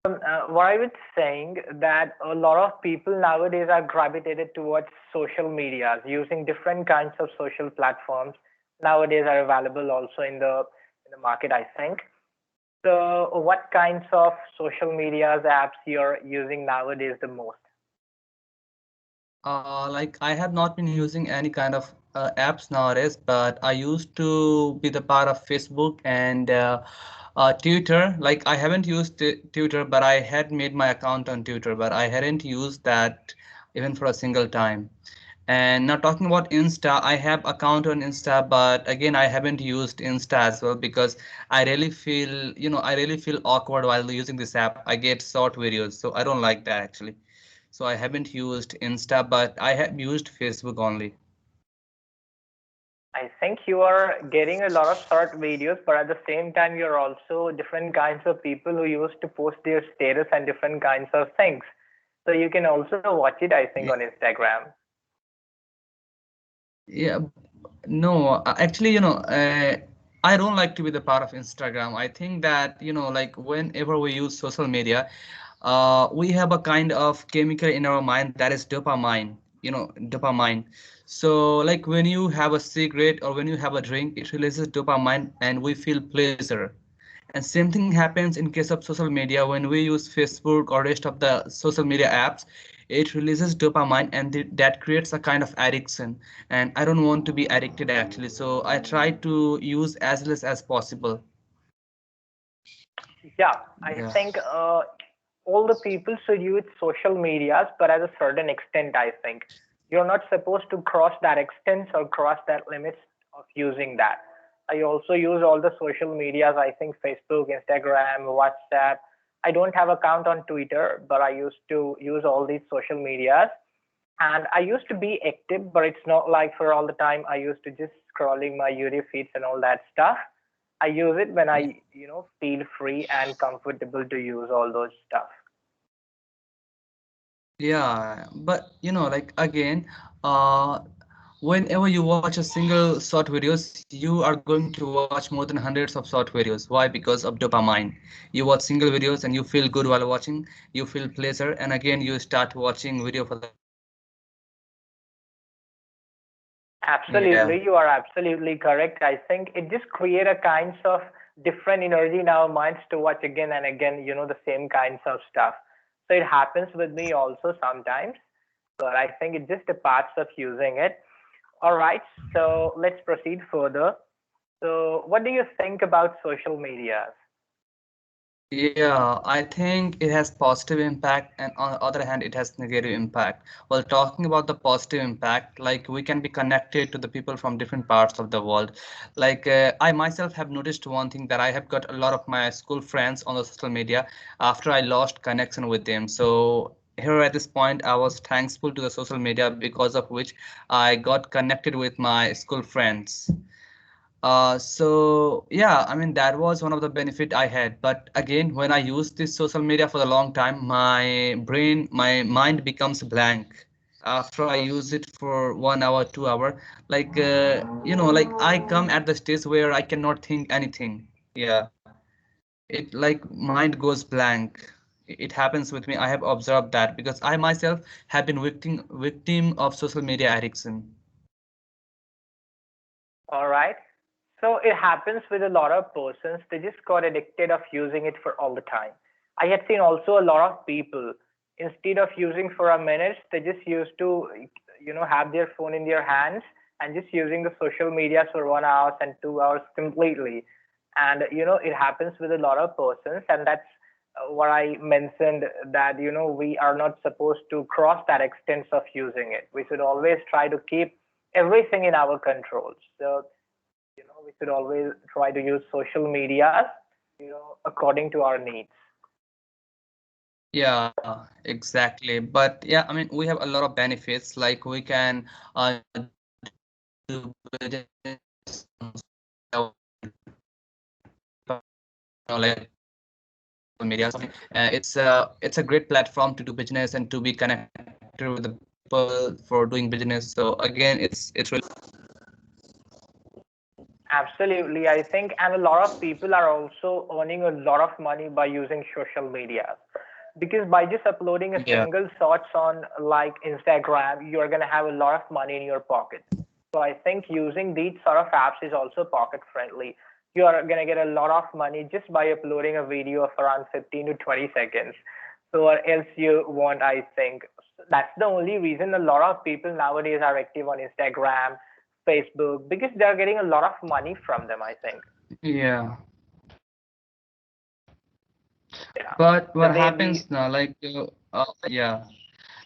What I was saying that a lot of people nowadays are gravitated towards social medias, using different kinds of social platforms. Nowadays are available also in the market, I think. So, what kinds of social medias apps you're using nowadays the most? Like I have not been using any kind of apps nowadays, but I used to be the part of Facebook and Twitter. Like I haven't used Twitter, but I had made my account on Twitter, but I hadn't used that even for a single time. And now talking about Insta, I have account on Insta, but again, I haven't used Insta as well because I really feel awkward while using this app. I get short videos, so I don't like that actually. So I haven't used Insta, but I have used Facebook only. I think you are getting a lot of short videos, but at the same time, you're also different kinds of people who used to post their status and different kinds of things. So you can also watch it, I think, on Yeah, Instagram. yeah. No, actually, I don't like to be the part of Instagram. I think that, like whenever we use social media, we have a kind of chemical in our mind that is dopamine, dopamine. So like when you have a cigarette or when you have a drink, it releases dopamine and we feel pleasure. And same thing happens in case of social media. When we use Facebook or rest of the social media apps, it releases dopamine and that creates a kind of addiction. And I don't want to be addicted actually, so I try to use as less as possible. Yeah, I Yeah. think all the people should use social medias, but at a certain extent, I think. You're not supposed to cross that extent or cross that limits of using that. I also use all the social medias, I think Facebook, Instagram, WhatsApp. I don't have account on Twitter, but I used to use all these social medias. And I used to be active, but it's not like for all the time. I used to just scrolling my YouTube feeds and all that stuff. I use it when I, feel free and comfortable to use all those stuff. Yeah, but like again, uh, whenever you watch a single short videos, you are going to watch more than hundreds of short videos. Why? Because of dopamine. You watch single videos and you feel good while watching, you feel pleasure, and again you start watching video for the next one. Yeah. Absolutely, you are absolutely correct. I think it just create a kinds of different energy in our minds to watch again and again, the same kinds of stuff. So it happens with me also sometimes, but I think it's just a parts of using it. All right, so let's proceed further. So, what do you think about social media? Yeah, I think it has positive impact, and on the other hand, it has negative impact. Well, talking about the positive impact, like we can be connected to the people from different parts of the world. Like I myself have noticed one thing that I have got a lot of my school friends on the social media after I lost connection with them. So here at this point, I was thankful to the social media because of which I got connected with my school friends. So yeah, I mean that was one of the benefit I had. But again, when I use this social media for a long time, my mind becomes blank. After I use it for 1 hour, 2 hour, like like I come at the stage where I cannot think anything. Yeah, it like mind goes blank. It happens with me. I have observed that because I myself have been victim of social media addiction. All right. So it happens with a lot of persons. They just got addicted of using it for all the time. I had seen also a lot of people instead of using for a minute, they just used to, have their phone in their hands and just using the social media for 1 hour and 2 hours completely. And it happens with a lot of persons, and that's what I mentioned that we are not supposed to cross that extent of using it. We should always try to keep everything in our control. So we should always try to use social media, according to our needs. Yeah, exactly. But yeah, I mean, we have a lot of benefits. Like we can do business on social media. We can it's a great platform to do business and to be connected with the people for doing business. So again, it's really Absolutely, I think, and a lot of people are also earning a lot of money by using social media. Because by just uploading a Yeah. single shots on like Instagram, you're gonna have a lot of money in your pocket. So I think using these sort of apps is also pocket friendly. You are gonna get a lot of money just by uploading a video of around 15 to 20 seconds. So what else you want? I think that's the only reason a lot of people nowadays are active on Instagram, Facebook, because they're getting a lot of money from them, I think. Yeah. Yeah. But The what way we happens now, yeah,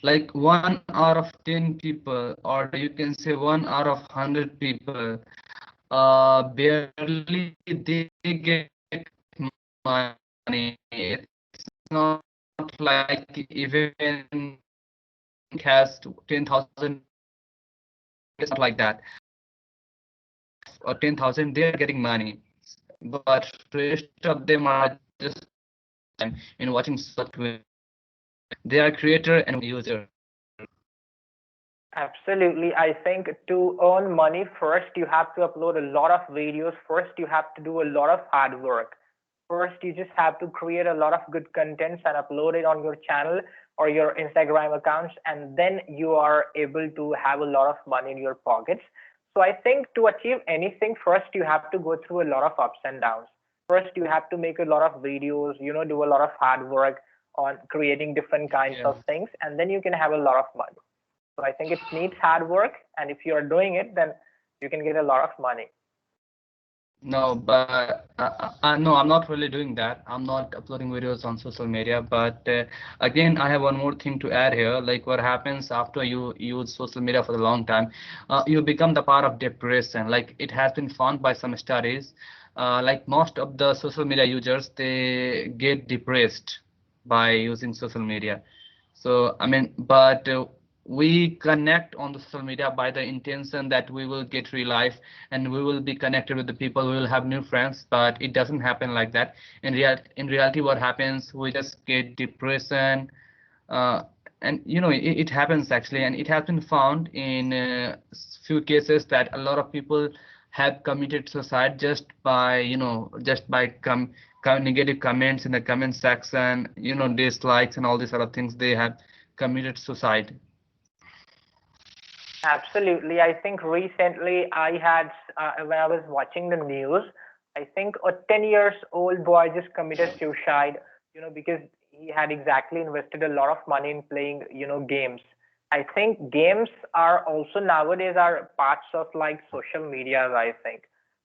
like 1 out of 10 people, or you can say 1 out of 100 people, barely they get money. It's not like even if a bank has 10,000 rupees in their account, it's not like that. Out of 10,000, they are getting money, but rest of them are just wasting their time in watching such videos. They are creator and we are user. Absolutely. I think to earn money, first you have to upload a lot of videos. First, you have to do a lot of hard work. First, you just have to create a lot of good contents and upload it on your channel or your Instagram accounts, and then you are able to have a lot of money in your pockets. So I think to achieve anything, first you have to go through a lot of ups and downs. First, you have to make a lot of videos, do a lot of hard work on creating different kinds Yeah. of things, and then you can have a lot of money. So I think it needs hard work, and if you are doing it, then you can get a lot of money. No, but no, I'm not really doing that. I'm not uploading videos on social media. But again, I have one more thing to add here. Like what happens after you use social media for a long time, you become the part of depression. Like it has been found by some studies, like most of the social media users, they get depressed by using social media. So I mean, but we connect on the social media by the intention that we will get real life and we will be connected with the people, we will have new friends, but it doesn't happen like that. In reality, what happens, we just get depression, uh, and it happens actually, and it has been found in few cases that a lot of people have committed suicide just by negative comments in the comment section, dislikes and all these other things. They have committed suicide. Absolutely. I think recently when I was watching the news, I think a 10 years old boy just committed suicide, because he had exactly invested a lot of money in playing, games. I think games are also nowadays are parts of like social media, I think,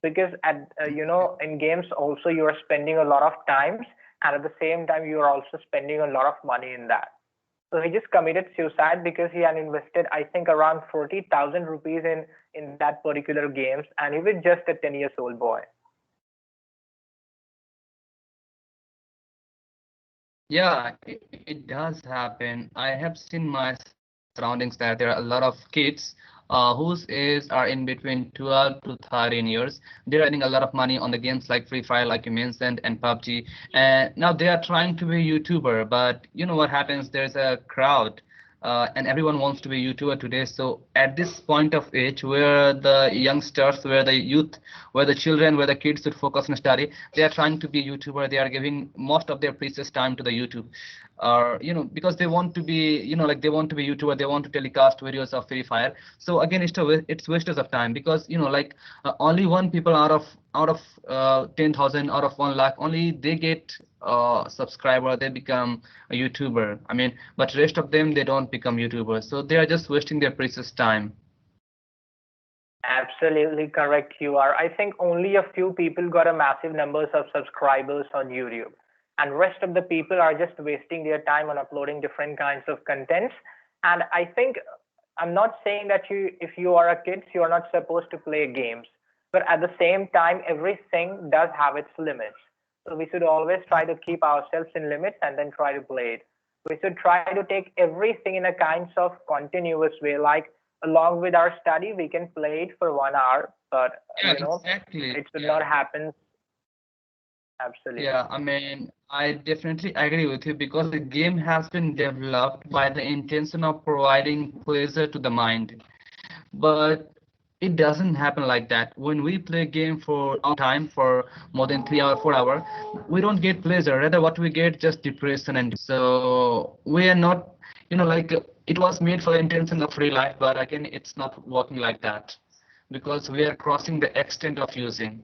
because in games also you are spending a lot of times, and at the same time you are also spending a lot of money in that. So he just committed suicide because he had invested, I think, around 40,000 rupees in that particular games, and he was just a 10 years old boy. Yeah, it does happen. I have seen my surroundings that there are a lot of kids whose age are in between 12 to 13 years. They're earning a lot of money on the games like Free Fire, like you mentioned, and PUBG. And now they are trying to be YouTuber, but you know what happens? There's a crowd, and everyone wants to be YouTuber today. So at this point of age, where the youngsters, where the youth, where the children, where the kids should focus on study, they are trying to be YouTuber. They are giving most of their precious time to the YouTube, or because they want to be, like they want to be YouTuber. They want to telecast videos of Free Fire. So again, it's wastage of time, because like only one people out of 10,000, out of 1 lakh, only they get subscriber. They become a YouTuber. I mean, but rest of them, they don't become YouTubers. So they are just wasting their precious time. Absolutely correct, you are. I think only a few people got a massive numbers of subscribers on YouTube, and rest of the people are just wasting their time on uploading different kinds of contents. And I think I'm not saying that if you are a kid, you are not supposed to play games, but at the same time, everything does have its limits. So we should always try to keep ourselves in limits and then try to play it. We should try to take everything in a kinds of continuous way, like along with our study we can play it for 1 hour, but Yeah, exactly. it should Yeah. not happen. Yeah, Absolutely. I mean, I definitely agree with you, because the game has been developed by the intention of providing pleasure to the mind. But It doesn't happen like that. When we play game for long time, for more than 3 hour, 4 hour, we don't get pleasure. Rather, what we get just depression and so we are not, it was made for the intention of free life, but again, it's not working like that because we are crossing the extent of using.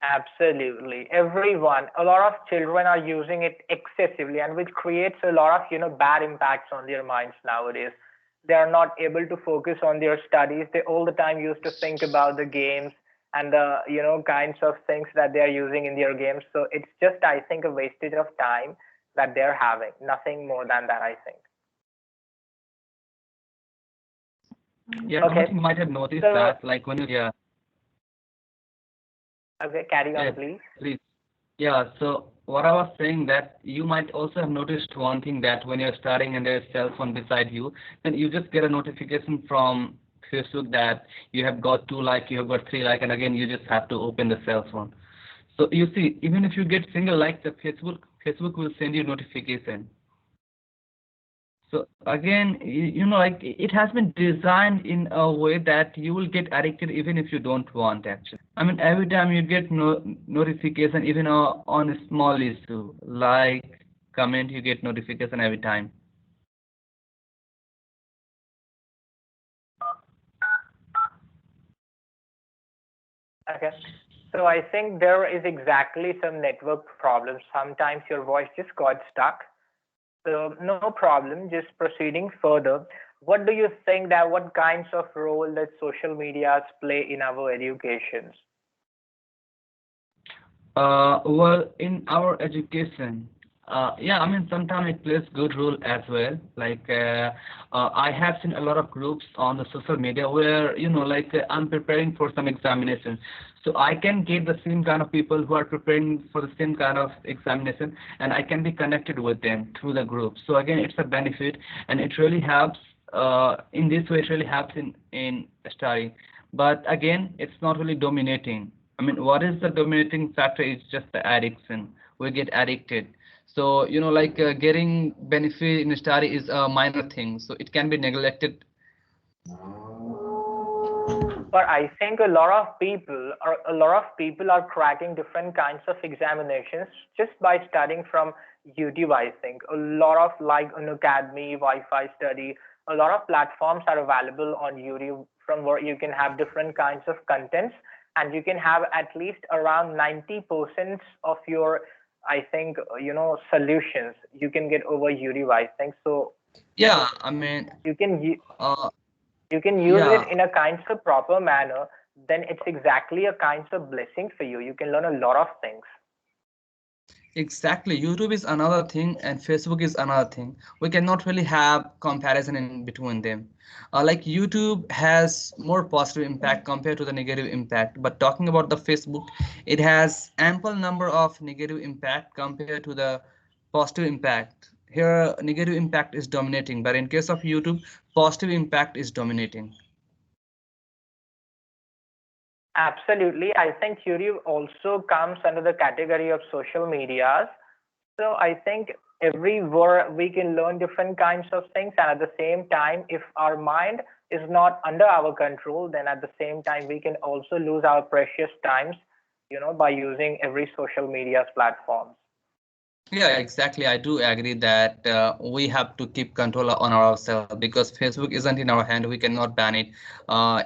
Absolutely. Everyone, a lot of children are using it excessively, and which creates a lot of, bad impacts on their minds nowadays. They are not able to focus on their studies. They all the time used to think about the games and the, kinds of things that they are using in their games. So it's just, I think, a wastage of time that they're having. Nothing more than that, I think. Yeah, one more Okay. thing you might have noticed So, that, like when you, yeah, okay, carry yeah, on, please. please. Yeah, so what I was saying that you might also have noticed one thing that when you're studying and there's cell phone beside you, then you just get a notification from Facebook that you have got 2 like, you have got 3 like, and again you just have to open the cell phone. So you see, even if you get single like, the Facebook will send you notification. So again, like it has been designed in a way that you will get addicted even if you don't want actually. I mean, every time you get notification, even on a small issue like comment, you get notification every time. Okay. So I think there is exactly some network problems. Sometimes your voice just got stuck. So no problem, just proceeding further. What do you think that what kinds of role that social medias play in our educations? Well, in our education, yeah, I mean, sometimes it plays good role as well. Like, I have seen a lot of groups on the social media where, like I'm preparing for some examination. So I can get the same kind of people who are preparing for the same kind of examination, and I can be connected with them through the group. So again, it's a benefit, and it really helps. In this way, it really helps in studying. But again, it's not really dominating. I mean, what is the dominating factor is just the addiction. We get addicted. So, like getting benefit in a study is a minor thing. So it can be neglected. But I think a lot of people are cracking different kinds of examinations just by studying from YouTube. I think a lot of like an academy, Wi-Fi study, a lot of platforms are available on YouTube from where you can have different kinds of contents, and you can have at least around 90% of your, I think, solutions you can get over YouTube. I think so. Yeah, I mean, You can you can use yeah. it in a kind of proper manner, then it's exactly a kind of blessing for you. You can learn a lot of things. Exactly. YouTube is another thing and Facebook is another thing. We cannot really have comparison in between them. Like YouTube has more positive impact compared to the negative impact. But talking about the Facebook, it has ample number of negative impact compared to the positive impact. Here, negative impact is dominating, but in case of YouTube, positive impact is dominating. Absolutely. I think YouTube also comes under the category of social medias. So I think everywhere we can learn different kinds of things, and at the same time, if our mind is not under our control, then at the same time we can also lose our precious times, by using every social media's platforms. Yeah, exactly. I do agree that we have to keep control on ourselves because Facebook isn't in our hand. We cannot ban it.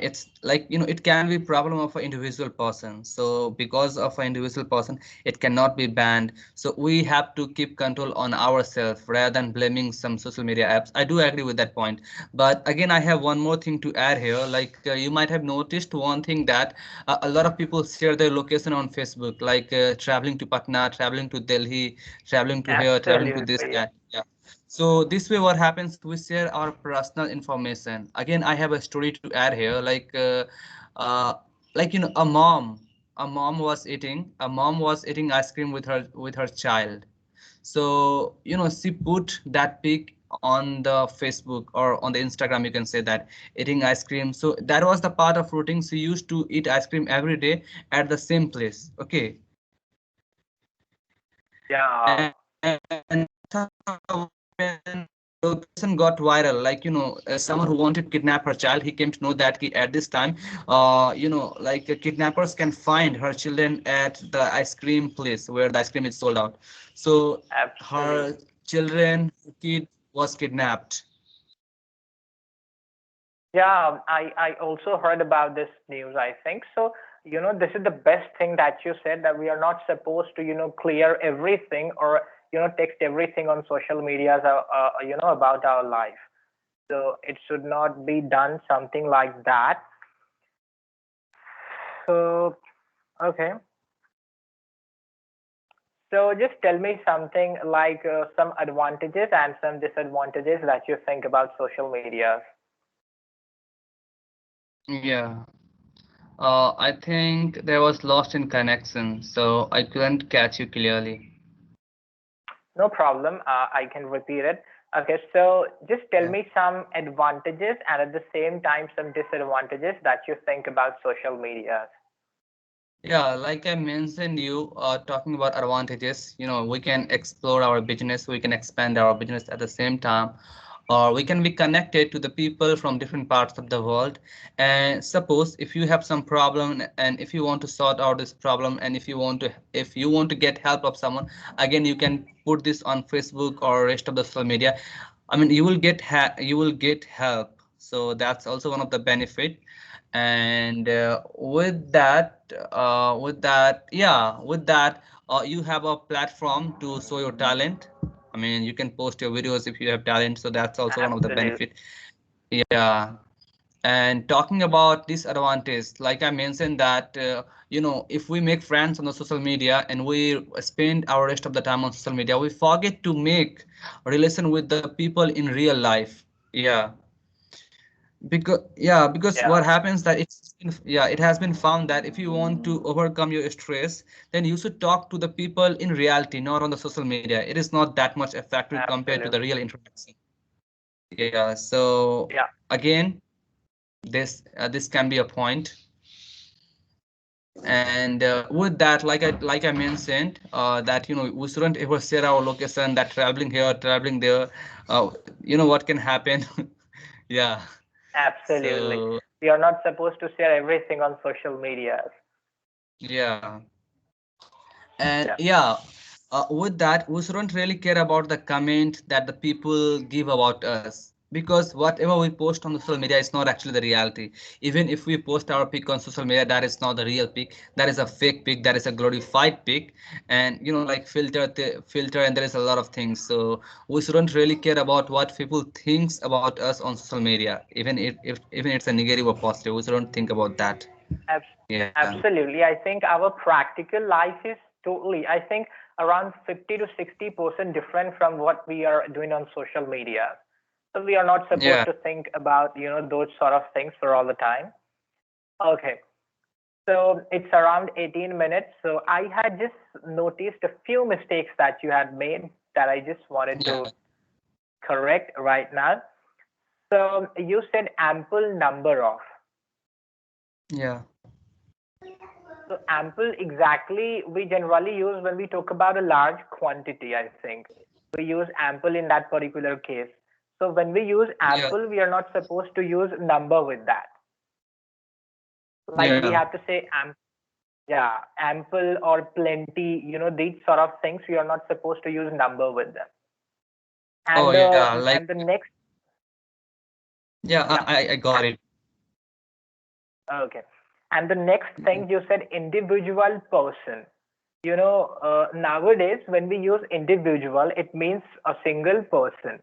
It's like, it can be problem of an individual person. So because of an individual person, it cannot be banned. So we have to keep control on ourselves rather than blaming some social media apps. I do agree with that point. But again, I have one more thing to add here. Like you might have noticed one thing that a lot of people share their location on Facebook, like traveling to Patna, traveling to Delhi, traveling to here, traveling to this, Absolutely. that. Yeah. So this way, what happens? We share our personal information. Again, I have a story to add here. Uh, a mom was eating ice cream with her child. So she put that pic on the Facebook or on the Instagram. You can say that eating ice cream. So that was the part of routine. She used to eat ice cream every day at the same place. Okay, and Yeah. that's how when location got viral. Like, someone who wanted to kidnap her child, he came to know that at this time, kidnappers can find her children at the ice cream place where the ice cream is sold out. So her Absolutely. children, kid was kidnapped. Yeah, I also heard about this news, I think. So, this is the best thing that you said, that we are not supposed to, clear everything or, text everything on social media, about our life. So it should not be done something like that. So, okay. So just tell me something like some advantages and some disadvantages that you think about social media. Yeah. I think there was lost in connection, so I couldn't catch you clearly. No problem. I can repeat it. Okay, so just tell Yeah. me some advantages and at the same time some disadvantages that you think about social media. Yeah, like I mentioned, you talking about advantages. We can explore our business, we can expand our business at the same time, or we can be connected to the people from different parts of the world. And suppose if you have some problem and if you want to sort out this problem, and if you want to get help of someone, again you can put this on Facebook or rest of the social media. I mean, you will get help. So that's also one of the benefit. And with that, you have a platform to show your talent. I mean, you can post your videos if you have talent, so that's also one of the Absolutely. benefit. Yeah. And talking about disadvantage, like I mentioned that if we make friends on the social media and we spend our rest of the time on social media, we forget to make relation with the people in real life. Yeah. Because Yeah, what happens that it has been found that if you want to overcome your stress, then you should talk to the people in reality, not on the social media. It is not that much effective compared to the absolutely. real interaction. Yeah, so Yeah, again, this can be a point. And with that, like I mentioned, that we shouldn't ever share our location, that traveling here, traveling there. What can happen. Yeah. absolutely. So We are not supposed to share everything on social media. yeah. And Yeah, yeah, with that, we shouldn't really care about the comment that the people give about us, because whatever we post on social media is not actually the reality. Even if we post our pic on social media, that is not the real pic. That is a fake pic. That is a glorified pic, and like filter, and there is a lot of things. So we shouldn't really care about what people thinks about us on social media, even if even it's a negative or positive. We shouldn't think about that. abs- Yeah. absolutely. I think our practical life is totally, I think, around 50 to 60% different from what we are doing on social media. So we are not supposed Yeah. to think about, those sort of things for all the time. Okay. So it's around 18 minutes. So I had just noticed a few mistakes that you had made that I just wanted Yeah. to correct right now. So you said ample number of. Yeah. So ample exactly we generally use when we talk about a large quantity, I think. We use ample in that particular case. So when we use Yeah. ample, we are not supposed to use number with that. Like we Yeah. have to say yeah, ample or plenty, these sort of things, we are not supposed to use number with them. Oh And yeah, like the next, yeah, yeah, I got it. okay. And the next thing you said, individual person. Nowadays when we use individual, it means a single person.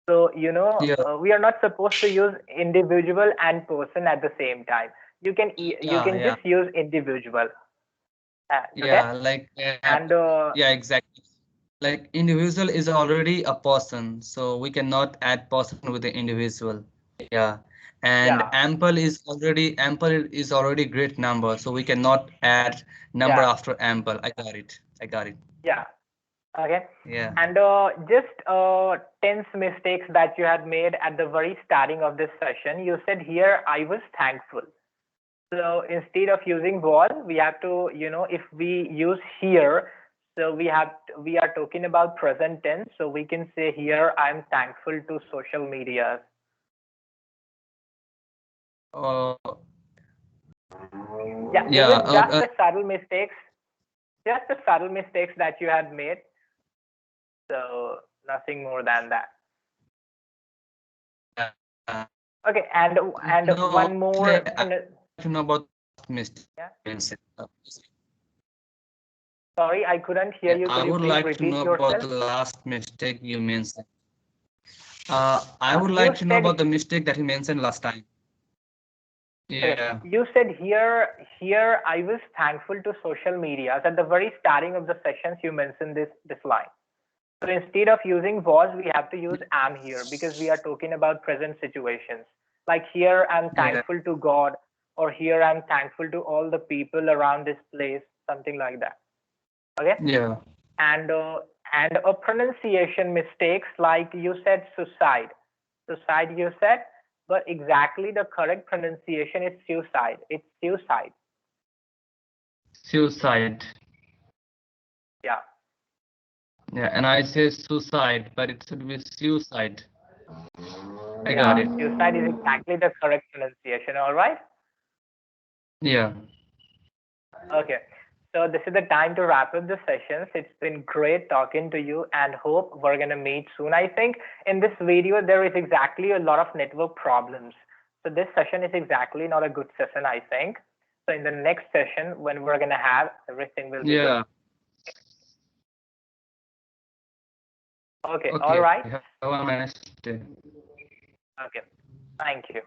So Yeah, we are not supposed to use individual and person at the same time. You yeah, can yeah, just use individual. Okay. yeah. Like And yeah, exactly. Like individual is already a person, so we cannot add person with the individual. Yeah, and yeah, ample is already great number, so we cannot add number yeah, after ample. I got it. I got it. yeah. Okay. Yeah, And just 10 mistakes that you had made at the very starting of this session. You said here, I was thankful. So instead of using wall, we have to, if we use here, So we are talking about present tense. So we can say here I'm thankful to social media. Uh, Yeah, yeah. is it just the subtle mistakes? Just the subtle mistakes that you had made. So nothing more than that. Yeah. Okay, and No, one actually, more. I would like to know about the last mistake Yeah. you mentioned. Sorry, I couldn't hear Yeah, you. I Could you would please like to repeat know about yourself? the last mistake you mentioned. I would You like to know said about the mistake that you mentioned last time. okay. Yeah. You said here I was thankful to social media. At the very starting of the sessions, you mentioned this line. So instead of using was, we have to use am here because we are talking about present situations. Like here, I'm Yeah. thankful to God, or here, I'm thankful to all the people around this place, something like that. Okay. Yeah. And and a pronunciation mistakes like you said suicide. Suicide you said, but exactly the correct pronunciation is suicide. It's suicide. Suicide. Yeah. Yeah, and I say suicide, but it should be suicide. I got Yeah. it. Suicide is exactly the correct pronunciation. All right. Yeah. Okay. So this is the time to wrap up the sessions. It's been great talking to you and hope we're going to meet soon. I think in this video, there is exactly a lot of network problems. So this session is exactly not a good session, I think. So in the next session, when we're going to have, everything will be good. Yeah. Okay. All Okay. right. Have a nice day. Okay. Thank you.